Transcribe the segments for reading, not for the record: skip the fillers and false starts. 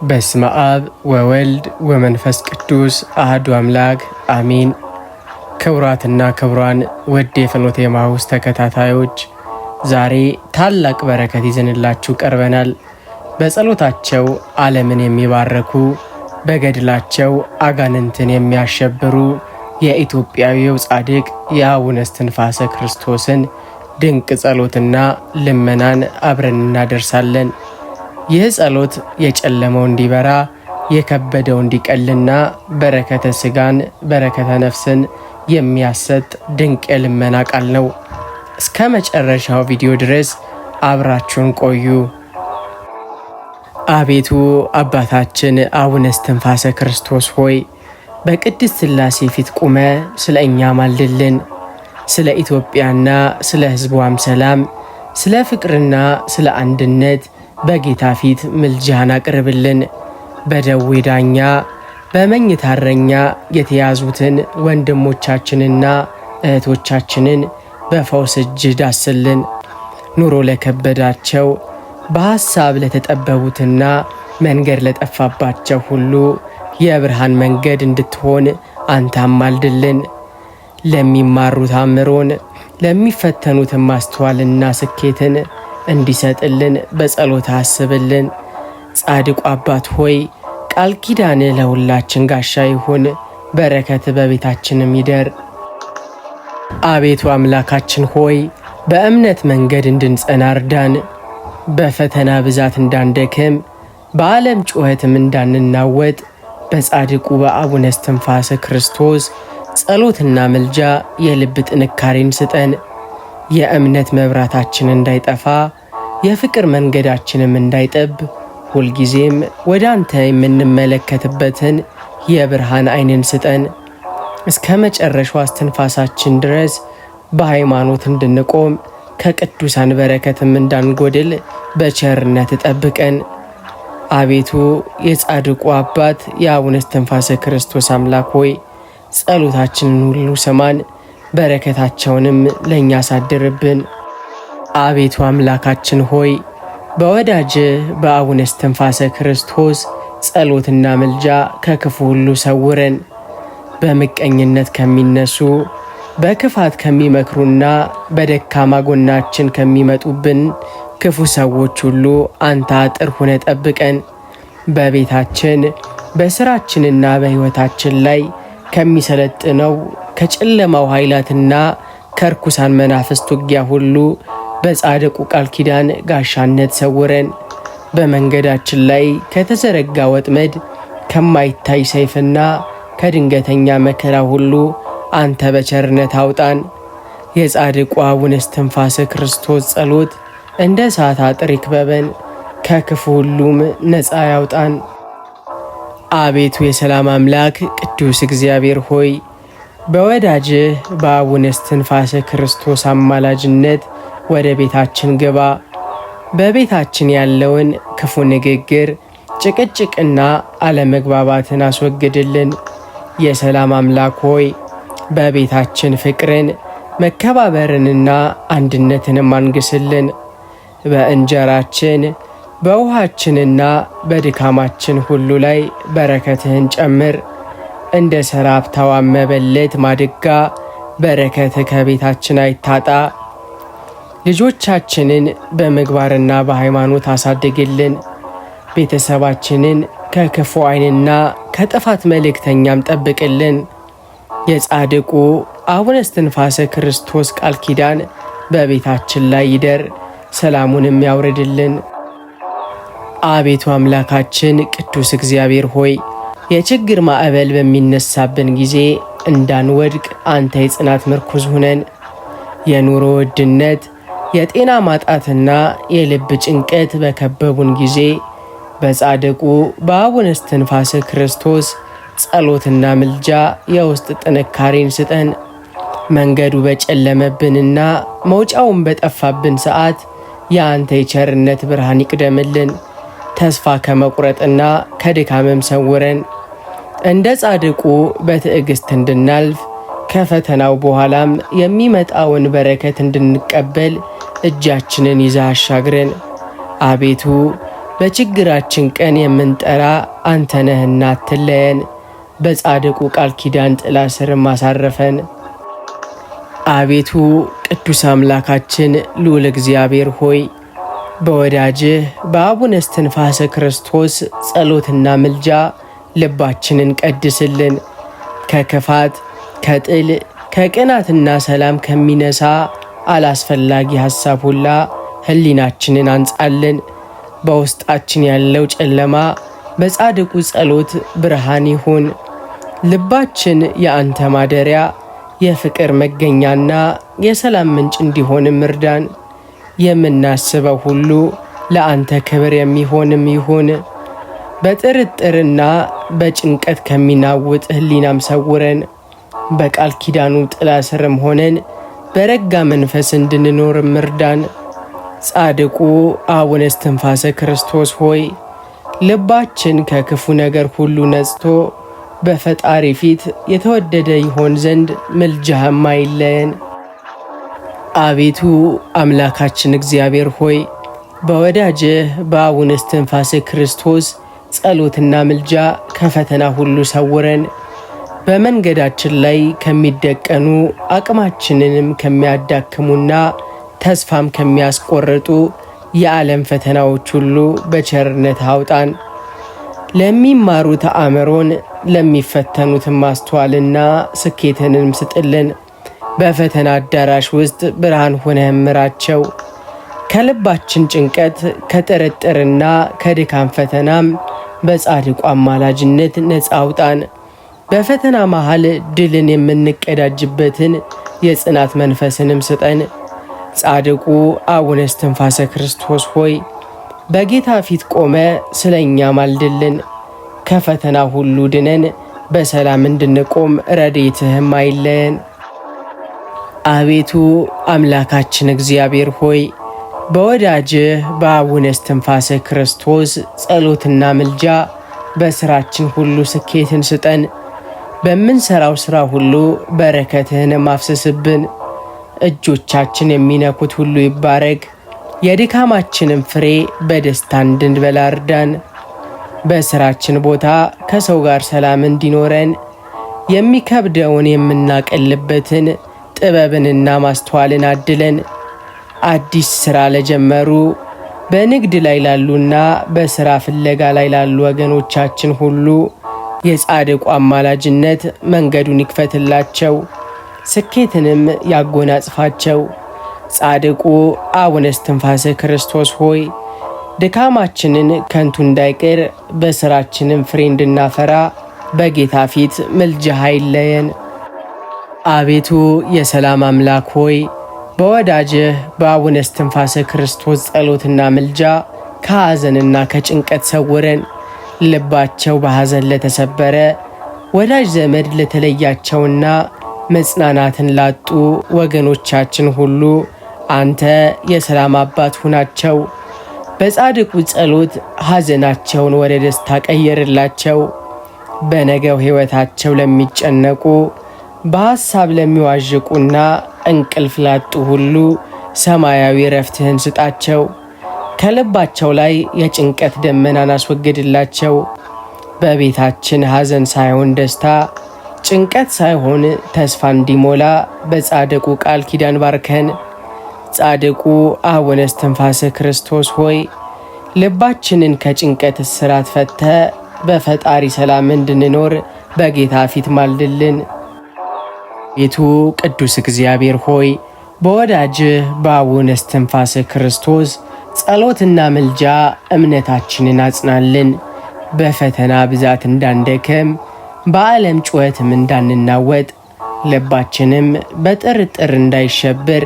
በስመ አብ ወወልድ ወመንፈስ ቅዱስ አሐዱ አምላክ አሜን። ክቡራትና ክቡራን ውድ የፍኖተ ኤማሁስ ተከታታዮች ዛሬ ታላቅ በረከት ይዘንላችሁ ቀርበናል። በጸሎታቸው ዓለምን የሚባርኩ በገድላቸው አጋንንትን የሚያሸብሩ የኢትዮጵያዊው ጻድቅ የአቡነ እስትንፋሰ ክርስቶስን ድንቅ ጸሎትና ልመናን አብረን እናደርሳለን። ይህ ጸሎት የጨለመው እንዲበራ የከበደው እንዲቀልና በረከተ ሥጋን በረከተ ነፍስን የሚያሰጥ ድንቅ የልመና ቃል ነው። እስከ መጨረሻው ቪዲዮ ድረስ አብራችሁን ቆዩ። አቤቱ አባታችን አቡነ እስትንፋሰ ክርስቶስ ሆይ በቅድስት ሥላሴ ፊት ቁመ ስለ እኛ ማልድልን። ስለ ኢትዮጵያና ስለ ሕዝቧም ሰላም፣ ስለ ፍቅርና ስለ አንድነት በጌታ ፊት ምልጃህን አቅርብልን። በደዌ ዳኛ በመኝታ እረኛ የተያዙትን ወንድሞቻችንና እህቶቻችንን በፈውስ እጅ ዳስልን። ኑሮ ለከበዳቸው በሐሳብ ለተጠበቡትና መንገድ ለጠፋባቸው ሁሉ የብርሃን መንገድ እንድትሆን አንተ አማልድልን። ለሚማሩት አእምሮን ለሚፈተኑት ማስተዋልና ስኬትን እንዲሰጥልን በጸሎት አስብልን። ጻድቁ አባት ሆይ ቃል ኪዳን ለሁላችን ጋሻ ይሁን፣ በረከት በቤታችንም ይደር። አቤቱ አምላካችን ሆይ በእምነት መንገድ እንድንጸና እርዳን። በፈተና ብዛት እንዳንደክም በዓለም ጩኸትም እንዳንናወጥ በጻድቁ በአቡነ እስትንፋሰ ክርስቶስ ጸሎትና ምልጃ የልብ ጥንካሬን ስጠን። የእምነት መብራታችን እንዳይጠፋ የፍቅር መንገዳችንም እንዳይጠብ ሁልጊዜም ወደ አንተ የምንመለከትበትን የብርሃን ዓይንን ስጠን። እስከ መጨረሻው እስትንፋሳችን ድረስ በሃይማኖት እንድንቆም ከቅዱሳን በረከትም እንዳንጎድል በቸርነት ጠብቀን። አቤቱ የጻድቁ አባት የአቡነ እስትንፋሰ ክርስቶስ አምላክ ሆይ ጸሎታችንን ሁሉ ስማን፣ በረከታቸውንም ለእኛ አሳድርብን። አቤቱ አምላካችን ሆይ በወዳጅ በአቡነ እስትንፋሰ ክርስቶስ ጸሎትና ምልጃ ከክፉ ሁሉ ሰውረን። በምቀኝነት ከሚነሱ በክፋት ከሚመክሩና በደካማ ጎናችን ከሚመጡብን ክፉ ሰዎች ሁሉ አንተ አጥር ሆነ ጠብቀን። በቤታችን በስራችንና በሕይወታችን ላይ ከሚሰለጥነው ከጨለማው ኃይላትና ከርኩሳን መናፍስት ውጊያ ሁሉ በጻድቁ ቃል ኪዳን ጋሻነት ሰውረን። በመንገዳችን ላይ ከተዘረጋ ወጥመድ ከማይታይ ሰይፍና ከድንገተኛ መከራ ሁሉ አንተ በቸርነት አውጣን። የጻድቁ አቡነ እስትንፋሰ ክርስቶስ ጸሎት እንደ እሳት አጥር ይክበበን፣ ከክፉ ሁሉም ነፃ ያውጣን። አቤቱ የሰላም አምላክ ቅዱስ እግዚአብሔር ሆይ በወዳጅህ በአቡነ እስትንፋሰ ክርስቶስ አማላጅነት ወደ ቤታችን ግባ። በቤታችን ያለውን ክፉ ንግግር፣ ጭቅጭቅና አለመግባባትን አስወግድልን። የሰላም አምላክ ሆይ በቤታችን ፍቅርን፣ መከባበርንና አንድነትንም አንግስልን። በእንጀራችን በውሃችንና በድካማችን ሁሉ ላይ በረከትህን ጨምር። እንደ ሰራፕታዋ መበለት ማድጋ በረከትህ ከቤታችን አይታጣ። ልጆቻችንን በምግባርና በሃይማኖት አሳድግልን። ቤተሰባችንን ከክፉ ዓይንና ከጥፋት መልእክተኛም ጠብቅልን። የጻድቁ አቡነ እስትንፋሰ ክርስቶስ ቃል ኪዳን በቤታችን ላይ ይደር፣ ሰላሙንም ያውርድልን። አቤቱ አምላካችን ቅዱስ እግዚአብሔር ሆይ የችግር ማዕበል በሚነሳብን ጊዜ እንዳንወድቅ አንተ የጽናት ምርኩዝ ሁነን። የኑሮ ውድነት፣ የጤና ማጣትና የልብ ጭንቀት በከበቡን ጊዜ በጻድቁ በአቡነ እስትንፋሰ ክርስቶስ ጸሎትና ምልጃ የውስጥ ጥንካሬን ስጠን። መንገዱ በጨለመብንና መውጫውን በጠፋብን ሰዓት የአንተ የቸርነት ብርሃን ይቅደምልን። ተስፋ ከመቁረጥና ከድካምም ሰውረን። እንደ ጻድቁ በትዕግስት እንድናልፍ ከፈተናው በኋላም የሚመጣውን በረከት እንድንቀበል እጃችንን ይዛ አሻግረን። አቤቱ በችግራችን ቀን የምንጠራ አንተ ነህና አትለየን። በጻድቁ ቃል ኪዳን ጥላ ስር ማሳረፈን። አቤቱ ቅዱስ አምላካችን ልዑል እግዚአብሔር ሆይ በወዳጅህ በአቡነ እስትንፋሰ ክርስቶስ ጸሎትና ምልጃ ልባችንን ቀድስልን። ከክፋት፣ ከጥል፣ ከቅናትና ሰላም ከሚነሳ አላስፈላጊ ሐሳብ ሁላ ሕሊናችንን አንጻልን። በውስጣችን ያለው ጨለማ በጻድቁ ጸሎት ብርሃን ይሁን። ልባችን የአንተ ማደሪያ የፍቅር መገኛና የሰላም ምንጭ እንዲሆንም እርዳን። የምናስበው ሁሉ ለአንተ ክብር የሚሆንም ይሁን። በጥርጥርና በጭንቀት ከሚናውጥ ሕሊናም ሰውረን። በቃል ኪዳኑ ጥላ ስርም ሆነን በረጋ መንፈስ እንድንኖርም እርዳን። ጻድቁ አቡነ እስትንፋሰ ክርስቶስ ሆይ ልባችን ከክፉ ነገር ሁሉ ነጽቶ በፈጣሪ ፊት የተወደደ ይሆን ዘንድ ምልጃህም አይለየን። አቤቱ አምላካችን እግዚአብሔር ሆይ በወዳጅህ በአቡነ እስትንፋሰ ክርስቶስ ጸሎትና ምልጃ ከፈተና ሁሉ ሰውረን። በመንገዳችን ላይ ከሚደቀኑ አቅማችንንም ከሚያዳክሙና ተስፋም ከሚያስቆርጡ የዓለም ፈተናዎች ሁሉ በቸርነት አውጣን። ለሚማሩት አእምሮን፣ ለሚፈተኑትም ማስተዋልና ስኬትንም ስጥልን። በፈተና አዳራሽ ውስጥ ብርሃን ሆነህ ምራቸው። ከልባችን ጭንቀት፣ ከጥርጥርና ከድካም ፈተናም በጻድቁ አማላጅነት ነፃ አውጣን። በፈተና መሃል ድልን የምንቀዳጅበትን የጽናት መንፈስንም ስጠን። ጻድቁ አቡነ እስትንፋሰ ክርስቶስ ሆይ በጌታ ፊት ቆመ ስለኛ ማልድልን። ከፈተና ሁሉ ድነን በሰላም እንድንቆም ረድኤትህም አይለየን። አቤቱ አምላካችን እግዚአብሔር ሆይ በወዳጅህ በአቡነ እስትንፋሰ ክርስቶስ ጸሎትና ምልጃ በስራችን ሁሉ ስኬትን ስጠን። በምንሰራው ሥራ ሁሉ በረከትህን ማፍሰስብን። እጆቻችን የሚነኩት ሁሉ ይባረክ። የድካማችንም ፍሬ በደስታ እንድንበላ እርዳን። በስራችን ቦታ ከሰው ጋር ሰላም እንዲኖረን የሚከብደውን የምናቀልበትን ጥበብንና ማስተዋልን አድለን። አዲስ ሥራ ለጀመሩ በንግድ ላይ ላሉና በሥራ ፍለጋ ላይ ላሉ ወገኖቻችን ሁሉ የጻድቁ አማላጅነት መንገዱን ይክፈትላቸው፣ ስኬትንም ያጎናጽፋቸው። ጻድቁ አቡነ እስትንፋሰ ክርስቶስ ሆይ ድካማችንን ከንቱ እንዳይቀር በሥራችንም ፍሬ እንድናፈራ በጌታ ፊት ምልጃህ አይለየን። አቤቱ የሰላም አምላክ ሆይ በወዳጅህ በአቡነ እስትንፋሰ ክርስቶስ ጸሎትና ምልጃ ከሐዘንና ከጭንቀት ሰውረን። ልባቸው በሐዘን ለተሰበረ ወዳጅ ዘመድ ለተለያቸውና መጽናናትን ላጡ ወገኖቻችን ሁሉ አንተ የሰላም አባት ሁናቸው። በጻድቁ ጸሎት ሐዘናቸውን ወደ ደስታ ቀየርላቸው። በነገው ሕይወታቸው ለሚጨነቁ በሐሳብ ለሚዋዥቁና እንቅልፍ ላጡ ሁሉ ሰማያዊ ረፍትህን ስጣቸው። ከልባቸው ላይ የጭንቀት ደመናን አስወግድላቸው። በቤታችን ሐዘን ሳይሆን ደስታ፣ ጭንቀት ሳይሆን ተስፋ እንዲሞላ በጻድቁ ቃል ኪዳን ባርከን። ጻድቁ አቡነ እስትንፋሰ ክርስቶስ ሆይ ልባችንን ከጭንቀት እስራት ፈተ በፈጣሪ ሰላም እንድንኖር በጌታ ፊት ማልድልን። ቤቱ ቅዱስ እግዚአብሔር ሆይ በወዳጅህ በአቡነ እስትንፋሰ ክርስቶስ ጸሎትና ምልጃ እምነታችንን አጽናልን። በፈተና ብዛት እንዳንደክም በዓለም ጩኸትም እንዳንናወጥ ልባችንም በጥርጥር እንዳይሸብር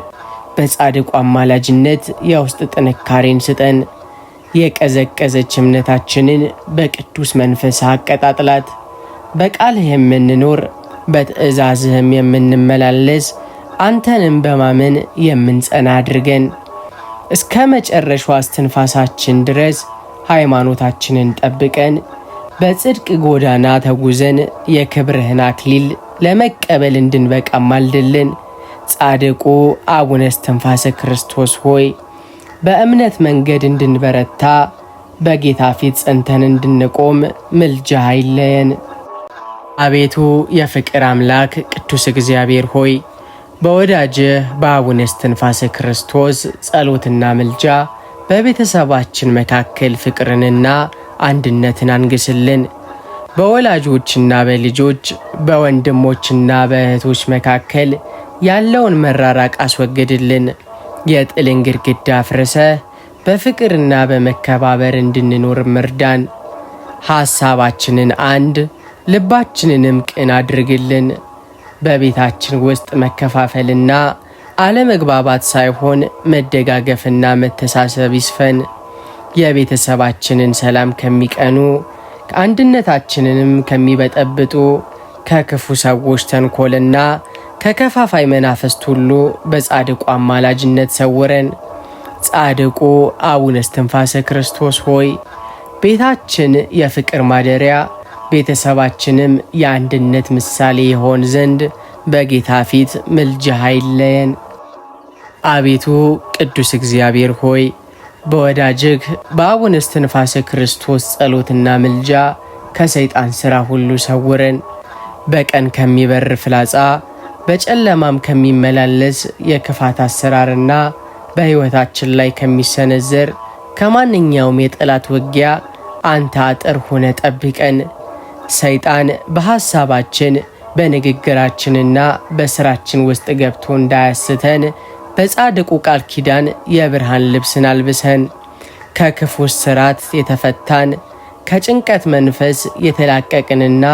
በጻድቁ አማላጅነት የውስጥ ጥንካሬን ስጠን። የቀዘቀዘች እምነታችንን በቅዱስ መንፈስ አቀጣጥላት። በቃልህ የምንኖር በትእዛዝህም የምንመላለስ አንተንም በማመን የምንጸና አድርገን። እስከ መጨረሻው እስትንፋሳችን ድረስ ሃይማኖታችንን ጠብቀን በጽድቅ ጎዳና ተጉዘን የክብርህን አክሊል ለመቀበል እንድንበቃ ማልድልን። ጻድቁ አቡነ እስትንፋሰ ክርስቶስ ሆይ በእምነት መንገድ እንድንበረታ በጌታ ፊት ጸንተን እንድንቆም ምልጃህ አይለየን። አቤቱ የፍቅር አምላክ ቅዱስ እግዚአብሔር ሆይ በወዳጅህ በአቡነ እስትንፋሰ ክርስቶስ ጸሎትና ምልጃ በቤተሰባችን መካከል ፍቅርንና አንድነትን አንግስልን። በወላጆችና በልጆች በወንድሞችና በእህቶች መካከል ያለውን መራራቅ አስወግድልን። የጥልን ግድግዳ አፍርሰህ በፍቅርና በመከባበር እንድንኖር እርዳን። ሐሳባችንን አንድ ልባችንንም ቅን አድርግልን። በቤታችን ውስጥ መከፋፈልና አለመግባባት ሳይሆን መደጋገፍና መተሳሰብ ይስፈን። የቤተሰባችንን ሰላም ከሚቀኑ አንድነታችንንም ከሚበጠብጡ ከክፉ ሰዎች ተንኮልና ከከፋፋይ መናፍስት ሁሉ በጻድቁ አማላጅነት ሰውረን። ጻድቁ አቡነ እስትንፋሰ ክርስቶስ ሆይ ቤታችን የፍቅር ማደሪያ ቤተሰባችንም የአንድነት ምሳሌ ይሆን ዘንድ በጌታ ፊት ምልጃህ አይለየን። አቤቱ ቅዱስ እግዚአብሔር ሆይ በወዳጅህ በአቡነ እስትንፋሰ ክርስቶስ ጸሎትና ምልጃ ከሰይጣን ሥራ ሁሉ ሰውረን። በቀን ከሚበር ፍላጻ በጨለማም ከሚመላለስ የክፋት አሰራርና በሕይወታችን ላይ ከሚሰነዘር ከማንኛውም የጠላት ውጊያ አንተ አጥር ሆነ ጠብቀን። ሰይጣን በሐሳባችን በንግግራችንና በሥራችን ውስጥ ገብቶ እንዳያስተን በጻድቁ ቃል ኪዳን የብርሃን ልብስን አልብሰን። ከክፉ ስራት የተፈታን ከጭንቀት መንፈስ የተላቀቅንና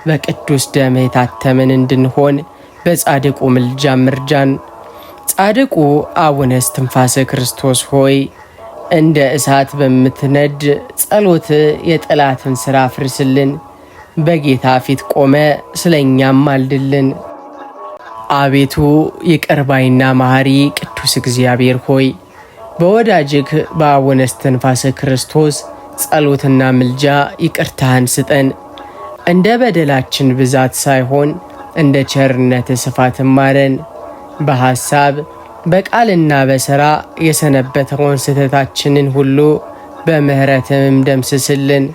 በቅዱስ ደም የታተምን እንድንሆን በጻድቁ ምልጃ እርዳን። ጻድቁ አቡነ እስትንፋሰ ክርስቶስ ሆይ እንደ እሳት በምትነድ ጸሎት የጠላትን ሥራ አፍርስልን። በጌታ ፊት ቆመ ስለኛም አልድልን። አቤቱ ይቅር ባይና መሐሪ ቅዱስ እግዚአብሔር ሆይ በወዳጅህ በአቡነ እስትንፋሰ ክርስቶስ ጸሎትና ምልጃ ይቅርታህን ስጠን። እንደ በደላችን ብዛት ሳይሆን እንደ ቸርነት ስፋት ማረን። በሐሳብ በቃልና በሥራ የሰነበተውን ስህተታችንን ሁሉ በምሕረትም ደምስስልን።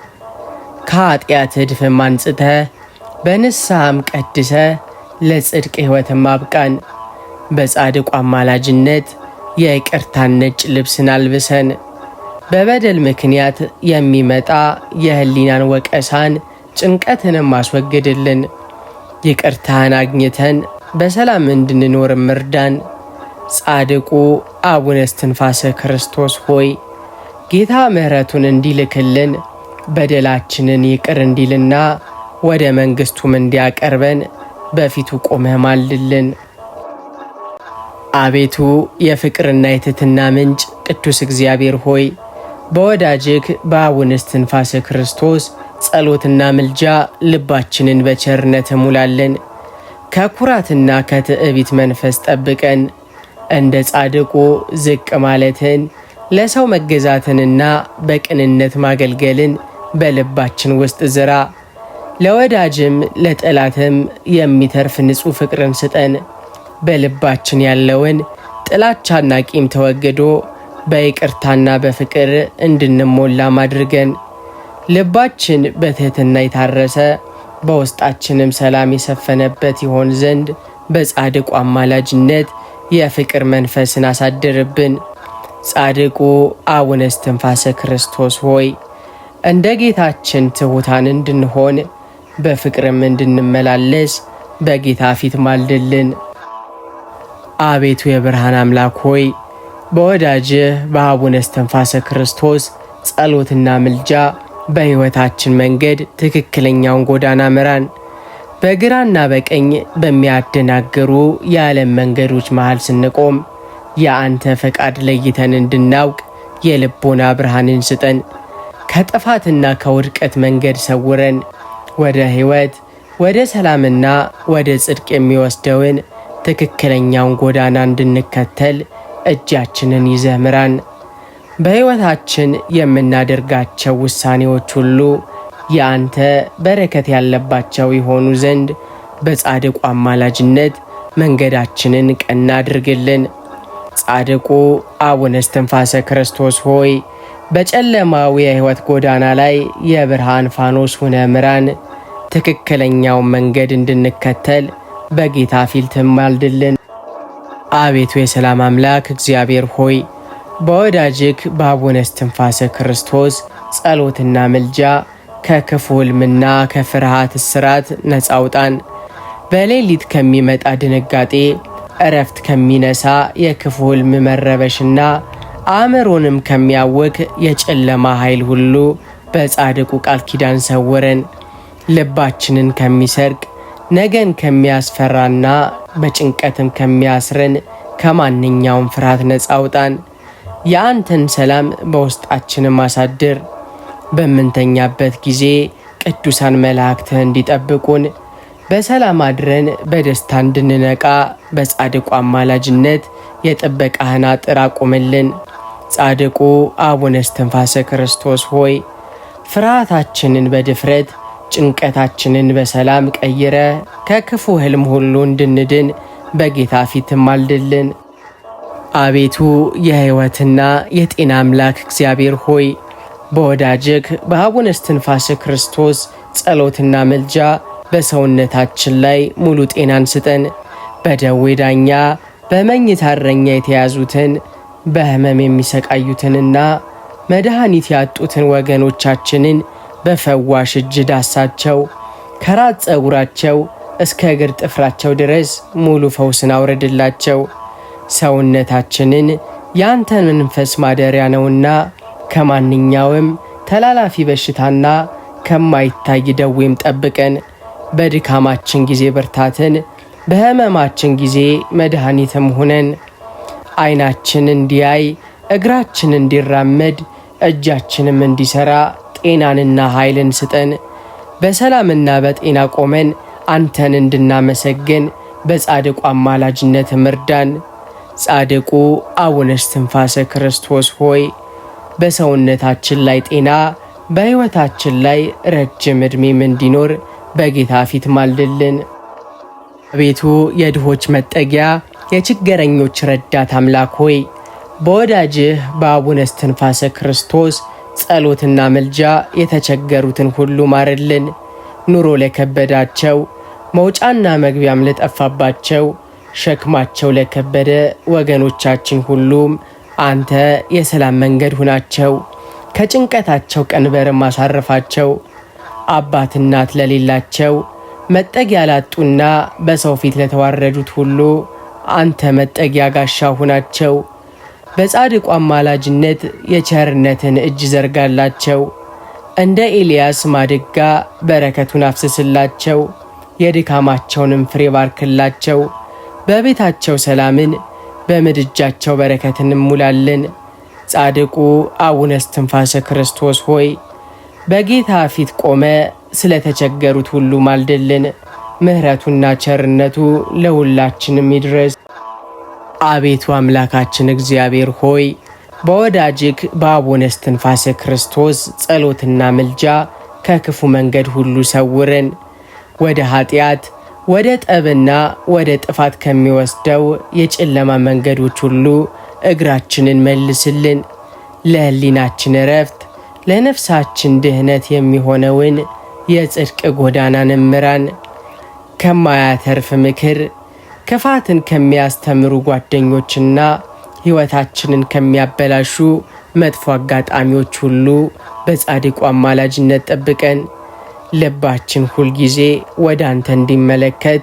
ከኃጢአት እድፍም አንጽተህ በንስሐም ቀድሰህ ለጽድቅ ሕይወትም አብቃን። በጻድቁ አማላጅነት የይቅርታን ነጭ ልብስን አልብሰን። በበደል ምክንያት የሚመጣ የህሊናን ወቀሳን ጭንቀትንም አስወግድልን። ይቅርታህን አግኝተን በሰላም እንድንኖር እርዳን። ጻድቁ አቡነ እስትንፋሰ ክርስቶስ ሆይ ጌታ ምሕረቱን እንዲልክልን በደላችንን ይቅር እንዲልና ወደ መንግሥቱም እንዲያቀርበን በፊቱ ቆመህ ማልድልን። አቤቱ የፍቅርና የትሕትና ምንጭ ቅዱስ እግዚአብሔር ሆይ በወዳጅህ በአቡነ እስትንፋሰ ክርስቶስ ጸሎትና ምልጃ ልባችንን በቸርነት ሙላልን። ከኩራትና ከትዕቢት መንፈስ ጠብቀን። እንደ ጻድቁ ዝቅ ማለትን ለሰው መገዛትንና በቅንነት ማገልገልን በልባችን ውስጥ ዝራ። ለወዳጅም ለጠላትም የሚተርፍ ንጹሕ ፍቅርን ስጠን። በልባችን ያለውን ጥላቻና ቂም ተወግዶ በይቅርታና በፍቅር እንድንሞላ ማድርገን። ልባችን በትሕትና የታረሰ በውስጣችንም ሰላም የሰፈነበት ይሆን ዘንድ በጻድቁ አማላጅነት የፍቅር መንፈስን አሳድርብን። ጻድቁ አቡነ እስትንፋሰ ክርስቶስ ሆይ እንደ ጌታችን ትሑታን እንድንሆን በፍቅርም እንድንመላለስ በጌታ ፊት ማልድልን። አቤቱ የብርሃን አምላክ ሆይ በወዳጅህ በአቡነ እስትንፋሰ ክርስቶስ ጸሎትና ምልጃ በሕይወታችን መንገድ ትክክለኛውን ጎዳና ምራን። በግራና በቀኝ በሚያደናግሩ የዓለም መንገዶች መሃል ስንቆም የአንተ ፈቃድ ለይተን እንድናውቅ የልቦና ብርሃንን ስጠን። ከጥፋትና ከውድቀት መንገድ ሰውረን። ወደ ሕይወት ወደ ሰላምና ወደ ጽድቅ የሚወስደውን ትክክለኛውን ጎዳና እንድንከተል እጃችንን ይዘህ ምራን። በሕይወታችን የምናደርጋቸው ውሳኔዎች ሁሉ የአንተ በረከት ያለባቸው ይሆኑ ዘንድ በጻድቁ አማላጅነት መንገዳችንን ቀና አድርግልን። ጻድቁ አቡነ እስትንፋሰ ክርስቶስ ሆይ በጨለማው የሕይወት ጎዳና ላይ የብርሃን ፋኖስ ሆነ ምራን። ትክክለኛውን መንገድ እንድንከተል በጌታ ፊት ማልድልን። አቤቱ የሰላም አምላክ እግዚአብሔር ሆይ በወዳጅክ በአቡነ እስትንፋሰ ክርስቶስ ጸሎትና ምልጃ ከክፉ ሕልምና ከፍርሃት እስራት ነፃ አውጣን። በሌሊት ከሚመጣ ድንጋጤ እረፍት ከሚነሳ የክፉ ሕልም መረበሽና አእምሮንም ከሚያውክ የጨለማ ኃይል ሁሉ በጻድቁ ቃል ኪዳን ሰውረን። ልባችንን ከሚሰርቅ ነገን ከሚያስፈራና በጭንቀትም ከሚያስረን ከማንኛውም ፍርሃት ነፃ አውጣን። የአንተን ሰላም በውስጣችንም አሳድር። በምንተኛበት ጊዜ ቅዱሳን መላእክትህ እንዲጠብቁን በሰላም አድረን በደስታ እንድንነቃ በጻድቁ አማላጅነት የጥበቃህን አጥር አቁምልን። ጻድቁ አቡነ እስትንፋሰ ክርስቶስ ሆይ ፍርሃታችንን በድፍረት ጭንቀታችንን በሰላም ቀይረ ከክፉ ሕልም ሁሉ እንድንድን በጌታ ፊት ማልድልን። አቤቱ የሕይወትና የጤና አምላክ እግዚአብሔር ሆይ በወዳጅክ በአቡነ እስትንፋሰ ክርስቶስ ጸሎትና ምልጃ በሰውነታችን ላይ ሙሉ ጤናን ስጠን። በደዌ ዳኛ በመኝታ እረኛ የተያዙትን በሕመም የሚሰቃዩትንና መድኃኒት ያጡትን ወገኖቻችንን በፈዋሽ እጅ ዳሳቸው። ከራስ ፀጉራቸው እስከ እግር ጥፍራቸው ድረስ ሙሉ ፈውስን አውረድላቸው። ሰውነታችንን ያንተን መንፈስ ማደሪያ ነውና ከማንኛውም ተላላፊ በሽታና ከማይታይ ደዌም ጠብቀን። በድካማችን ጊዜ ብርታትን፣ በሕመማችን ጊዜ መድኃኒትም ሁነን። ዓይናችን እንዲያይ፣ እግራችን እንዲራመድ፣ እጃችንም እንዲሠራ ጤናንና ኃይልን ስጠን። በሰላምና በጤና ቆመን አንተን እንድናመሰግን በጻድቁ አማላጅነት እርዳን። ጻድቁ አቡነ እስትንፋሰ ክርስቶስ ሆይ በሰውነታችን ላይ ጤና፣ በሕይወታችን ላይ ረጅም ዕድሜም እንዲኖር በጌታ ፊት ማልድልን። አቤቱ የድሆች መጠጊያ የችግረኞች ረዳት አምላክ ሆይ በወዳጅህ በአቡነ እስትንፋሰ ክርስቶስ ጸሎትና ምልጃ የተቸገሩትን ሁሉ ማርልን። ኑሮ ለከበዳቸው፣ መውጫና መግቢያም ለጠፋባቸው፣ ሸክማቸው ለከበደ ወገኖቻችን ሁሉም አንተ የሰላም መንገድ ሁናቸው። ከጭንቀታቸው ቀንበርም አሳርፋቸው። አባት እናት ለሌላቸው፣ መጠጊያ ላጡና በሰው ፊት ለተዋረዱት ሁሉ አንተ መጠጊያ ጋሻ ሁናቸው። በጻድቁ አማላጅነት የቸርነትን እጅ ዘርጋላቸው። እንደ ኤልያስ ማድጋ በረከቱን አፍስስላቸው። የድካማቸውንም ፍሬ ባርክላቸው። በቤታቸው ሰላምን፣ በምድጃቸው በረከትን ሙላልን። ጻድቁ አቡነ እስትንፋሰ ክርስቶስ ሆይ በጌታ ፊት ቆመ ስለተቸገሩት ሁሉ ማልድልን። ምሕረቱና ቸርነቱ ለሁላችንም ይድረስ። አቤቱ አምላካችን እግዚአብሔር ሆይ በወዳጅክ በአቡነ እስትንፋሰ ክርስቶስ ጸሎትና ምልጃ ከክፉ መንገድ ሁሉ ሰውረን። ወደ ኃጢአት፣ ወደ ጠብና ወደ ጥፋት ከሚወስደው የጨለማ መንገዶች ሁሉ እግራችንን መልስልን። ለሕሊናችን እረፍት፣ ለነፍሳችን ድህነት የሚሆነውን የጽድቅ ጎዳናን ምራን። ከማያተርፍ ምክር፣ ክፋትን ከሚያስተምሩ ጓደኞችና ሕይወታችንን ከሚያበላሹ መጥፎ አጋጣሚዎች ሁሉ በጻድቁ አማላጅነት ጠብቀን። ልባችን ሁልጊዜ ወደ አንተ እንዲመለከት፣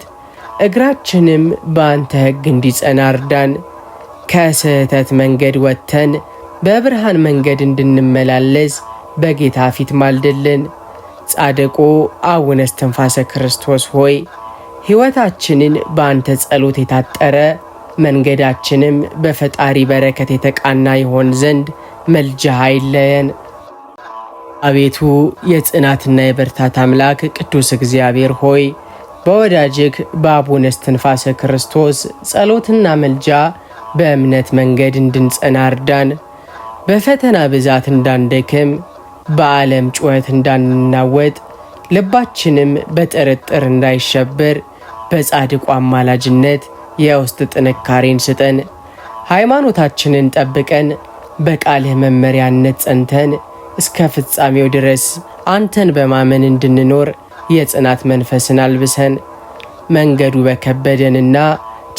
እግራችንም በአንተ ሕግ እንዲጸና እርዳን። ከስህተት መንገድ ወጥተን በብርሃን መንገድ እንድንመላለስ በጌታ ፊት ማልድልን። ጻድቁ አቡነ እስትንፋሰ ክርስቶስ ሆይ ሕይወታችንን በአንተ ጸሎት የታጠረ መንገዳችንም በፈጣሪ በረከት የተቃና ይሆን ዘንድ መልጃህ አይለየን። አቤቱ የጽናትና የብርታት አምላክ ቅዱስ እግዚአብሔር ሆይ በወዳጅክ በአቡነ እስትንፋሰ ክርስቶስ ጸሎትና መልጃ በእምነት መንገድ እንድንጸና እርዳን። በፈተና ብዛት እንዳንደክም፣ በዓለም ጩኸት እንዳንናወጥ፣ ልባችንም በጥርጥር እንዳይሸበር በጻድቁ አማላጅነት የውስጥ ጥንካሬን ስጠን። ሃይማኖታችንን ጠብቀን በቃልህ መመሪያነት ጸንተን እስከ ፍጻሜው ድረስ አንተን በማመን እንድንኖር የጽናት መንፈስን አልብሰን። መንገዱ በከበደንና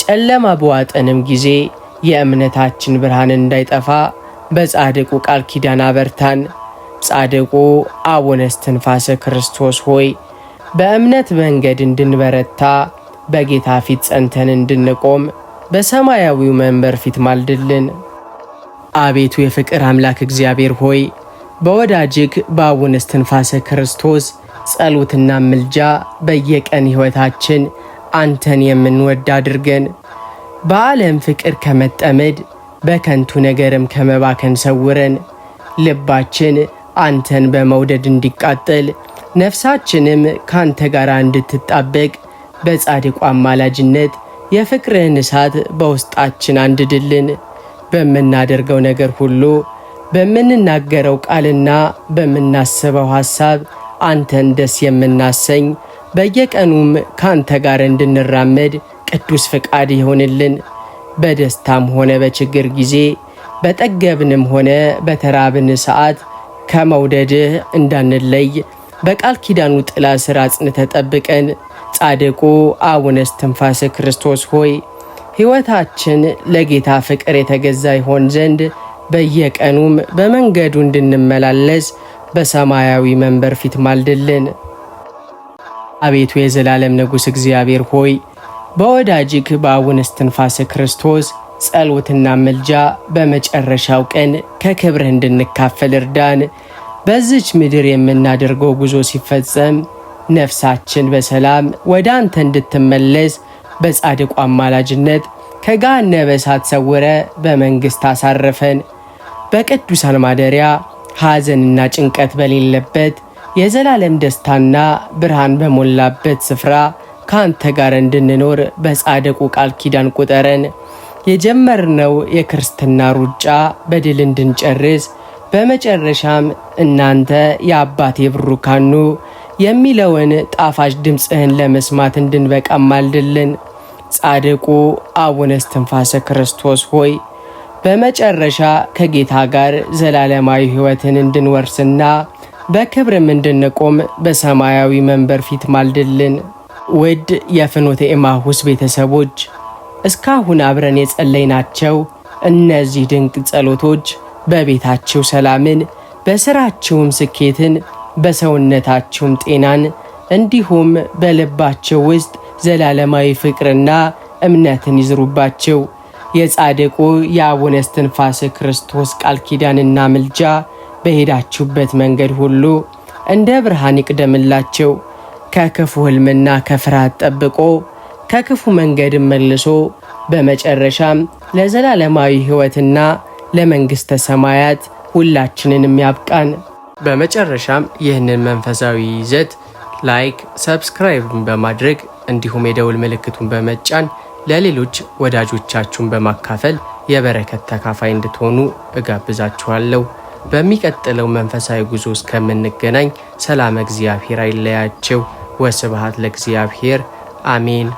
ጨለማ በዋጠንም ጊዜ የእምነታችን ብርሃን እንዳይጠፋ በጻድቁ ቃል ኪዳን አበርታን። ጻድቁ አቡነ እስትንፋሰ ክርስቶስ ሆይ በእምነት መንገድ እንድንበረታ በጌታ ፊት ጸንተን እንድንቆም በሰማያዊው መንበር ፊት ማልድልን። አቤቱ የፍቅር አምላክ እግዚአብሔር ሆይ በወዳጅክ በአቡነ እስትንፋሰ ክርስቶስ ጸሎትና ምልጃ በየቀን ሕይወታችን አንተን የምንወድ አድርገን። በዓለም ፍቅር ከመጠመድ በከንቱ ነገርም ከመባከን ሰውረን። ልባችን አንተን በመውደድ እንዲቃጠል ነፍሳችንም ካንተ ጋር እንድትጣበቅ በጻድቁ አማላጅነት የፍቅርህን እሳት በውስጣችን አንድድልን። በምናደርገው ነገር ሁሉ በምንናገረው ቃልና በምናስበው ሐሳብ አንተን ደስ የምናሰኝ በየቀኑም ካንተ ጋር እንድንራመድ ቅዱስ ፍቃድ ይሆንልን። በደስታም ሆነ በችግር ጊዜ በጠገብንም ሆነ በተራብን ሰዓት ከመውደድህ እንዳንለይ በቃል ኪዳኑ ጥላ ስር አጽንተህ ጠብቀን። ጻድቁ አቡነ እስትንፋሰ ክርስቶስ ሆይ ሕይወታችን ለጌታ ፍቅር የተገዛ ይሆን ዘንድ በየቀኑም በመንገዱ እንድንመላለስ በሰማያዊ መንበር ፊት ማልድልን። አቤቱ የዘላለም ንጉሥ እግዚአብሔር ሆይ በወዳጅክ በአቡነ እስትንፋሰ ክርስቶስ ጸሎትና ምልጃ በመጨረሻው ቀን ከክብርህ እንድንካፈል እርዳን። በዚች ምድር የምናደርገው ጉዞ ሲፈጸም ነፍሳችን በሰላም ወደ አንተ እንድትመለስ በጻድቁ አማላጅነት ከገሃነመ እሳት ሰውረ በመንግሥት አሳረፈን። በቅዱሳን ማደሪያ ሐዘንና ጭንቀት በሌለበት የዘላለም ደስታና ብርሃን በሞላበት ስፍራ ካንተ ጋር እንድንኖር በጻድቁ ቃል ኪዳን ቁጠረን። የጀመርነው የክርስትና ሩጫ በድል እንድንጨርስ በመጨረሻም እናንተ የአባቴ ብሩካኑ የሚለውን ጣፋጭ ድምፅህን ለመስማት እንድንበቃ ማልድልን። ጻድቁ አቡነ እስትንፋሰ ክርስቶስ ሆይ በመጨረሻ ከጌታ ጋር ዘላለማዊ ሕይወትን እንድንወርስና በክብርም እንድንቆም በሰማያዊ መንበር ፊት ማልድልን። ውድ የፍኖተ ኤማሁስ ቤተሰቦች እስካሁን አብረን የጸለይናቸው እነዚህ ድንቅ ጸሎቶች በቤታችሁ ሰላምን፣ በሥራችሁም ስኬትን፣ በሰውነታችሁም ጤናን እንዲሁም በልባቸው ውስጥ ዘላለማዊ ፍቅርና እምነትን ይዝሩባቸው። የጻድቁ የአቡነ እስትንፋሰ ክርስቶስ ቃል ኪዳንና ምልጃ በሄዳችሁበት መንገድ ሁሉ እንደ ብርሃን ይቅደምላቸው። ከክፉ ሕልምና ከፍርሃት ጠብቆ ከክፉ መንገድም መልሶ በመጨረሻም ለዘላለማዊ ሕይወትና ለመንግሥተ ሰማያት ሁላችንንም ያብቃን። በመጨረሻም ይህንን መንፈሳዊ ይዘት ላይክ፣ ሰብስክራይብን በማድረግ እንዲሁም የደውል ምልክቱን በመጫን ለሌሎች ወዳጆቻችሁን በማካፈል የበረከት ተካፋይ እንድትሆኑ እጋብዛችኋለሁ። በሚቀጥለው መንፈሳዊ ጉዞ እስከምንገናኝ ሰላም እግዚአብሔር አይለያችሁ። ወስብሐት ለእግዚአብሔር። አሜን።